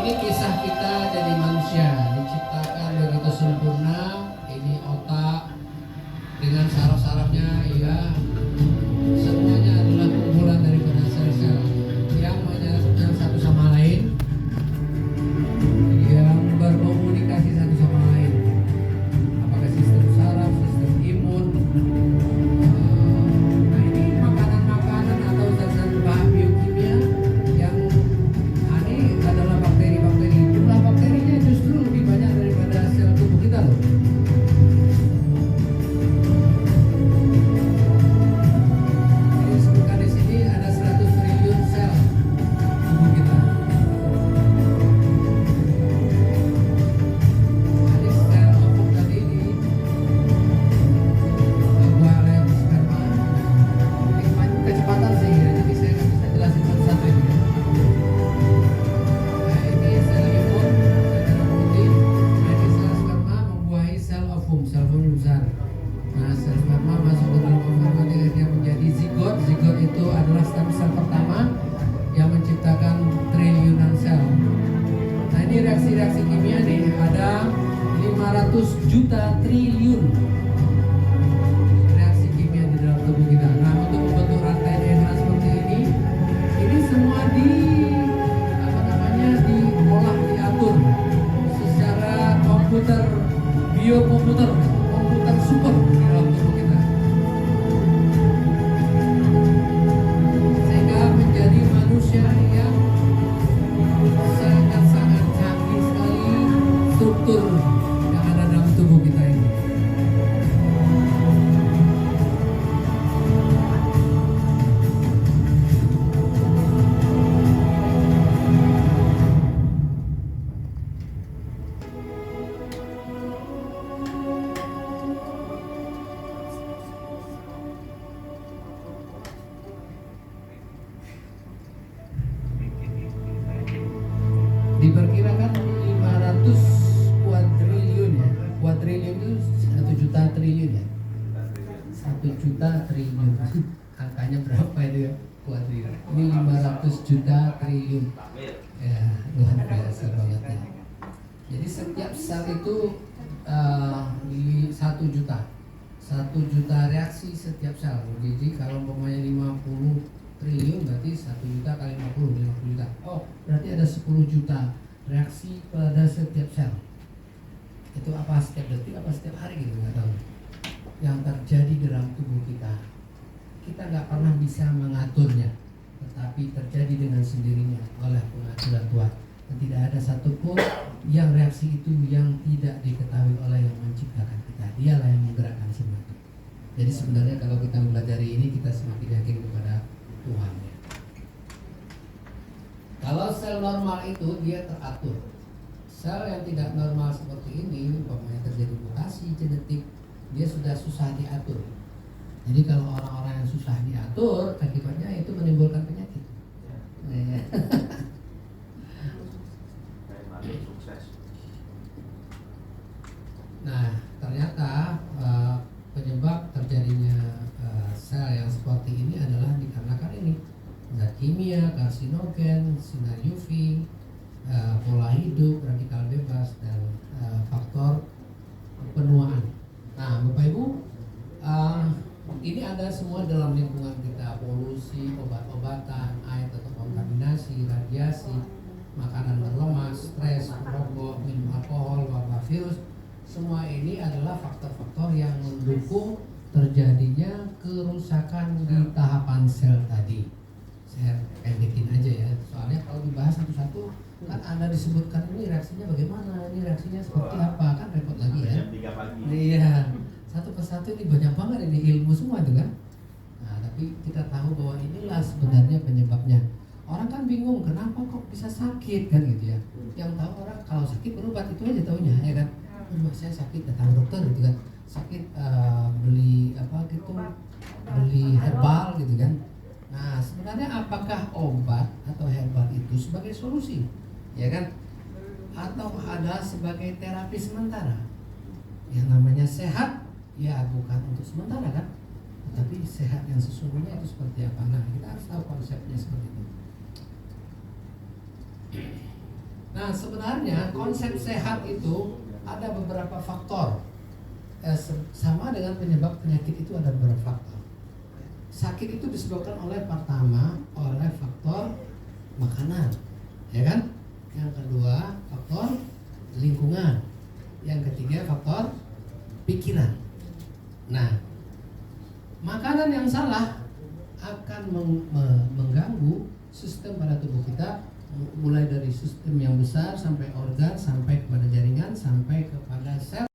Ini kisah kita jadi manusia, diciptakan begitu sempurna. Ini otak dengan saraf-sarafnya, ya, semuanya adalah kumpulan daripada sel-sel yang menyatu satu sama lain, yang berkomunikasi satu sama lain. Apakah sistem saraf, sistem imun, nah ini makanan-makanan atau zat-zat bahan biokimia yang ini adalah bakteri-bakteri. Jumlah bakterinya justru lebih banyak daripada sel tubuh kita loh. Jadi sebutkan di sini ada 100 triliun sel tubuh kita. Jadi sel ovum tadi ini buah oleh sperma. Ini kecepatan sih ya, jadi saya nggak bisa jelasin satu-satu ini. Nah, ini sel imun, sel darah putih. Nah, ini sel sperma membuahi sel ovum besar. Nah, sel sperma masuk ke dalam ovum ketika dia menjadi zigot. Zigot itu adalah stem sel pertama yang menciptakan triliunan sel. Nah, ini reaksi-reaksi kimia nih, ada 500 juta triliun reaksi kimia di dalam tubuh kita. Nah, untuk membentuk rantai DNA seperti ini semua diolah, diatur secara komputer, komputer super di dalam tubuh kita, sehingga menjadi manusia yang sangat canggih sekali struktur yang ada dalam tubuh kita ini. Diperkirakan 500 kuadriliun ya. Kuadriliun itu 1 juta triliun ya. 1 juta triliun. Angkanya berapa itu ya? Kuadriliun. Ini 500 juta triliun. Ya, luar biasa banget ya. Jadi setiap sel itu 1 juta. 1 juta reaksi setiap sel. Jadi kalau umpamanya 50 triliun berarti 1 juta kali 50 juta. Oh, berarti ada 10 juta reaksi pada setiap sel. Itu apa setiap detik, apa setiap hari gitu, nggak tahu. Yang terjadi dalam tubuh kita, kita nggak pernah bisa mengaturnya, tetapi terjadi dengan sendirinya oleh pengaturan Tuhan. Dan tidak ada satupun yang reaksi itu yang tidak diketahui oleh yang menciptakan kita. Dialah yang menggerakkan semua itu. Jadi sebenarnya kalau kita mempelajari ini, kita semakin yakin kepada Tuhan ya. Kalau sel normal itu dia teratur. Sel yang tidak normal seperti ini, umpamanya terjadi mutasi genetik, dia sudah susah diatur. Jadi kalau orang-orang yang susah diatur, akibatnya itu menimbulkan penyakit. Nah, ternyata penyebab terjadinya sel yang seperti ini adalah dikarenakan ini zat kimia, karsinogen, sinar UV, pola hidup, radikal bebas, dan faktor penuaan. Nah, Bapak Ibu, ini ada semua dalam lingkungan kita: polusi, obat-obatan, air atau kontaminasi, radiasi, makanan berlemak, stres, merokok, minum alkohol, wabah virus. Semua ini adalah faktor-faktor yang mendukung terjadinya kerusakan di tahapan sel tadi. Saya pendekin aja ya, soalnya kalau dibahas satu-satu kan Anda disebutkan ini reaksinya bagaimana, ini reaksinya seperti apa, kan repot lagi ya. Iya, satu persatu ini banyak banget ini ilmu semua itu kan. Nah, tapi kita tahu bahwa inilah sebenarnya penyebabnya. Orang kan bingung kenapa kok bisa sakit kan gitu ya. Yang tahu orang kalau sakit berobat itu aja taunya ya kan. Saya sakit datang dokter gitu kan. Sakit beli apa gitu, beli herbal gitu kan. Nah, sebenarnya apakah obat atau herbal itu sebagai solusi, ya kan? Atau ada sebagai terapi sementara? Yang namanya sehat, ya bukan untuk sementara kan? Tapi sehat yang sesungguhnya itu seperti apa? Nah, kita harus tahu konsepnya seperti itu. Nah, Nah, sebenarnya konsep sehat itu ada beberapa faktor. Sama dengan penyebab penyakit itu ada beberapa faktor. Sakit itu disebabkan oleh pertama oleh faktor makanan, ya kan? Yang kedua faktor lingkungan, yang ketiga faktor pikiran. Nah, makanan yang salah akan mengganggu sistem pada tubuh kita, mulai dari sistem yang besar sampai organ, sampai kepada jaringan, sampai kepada sel.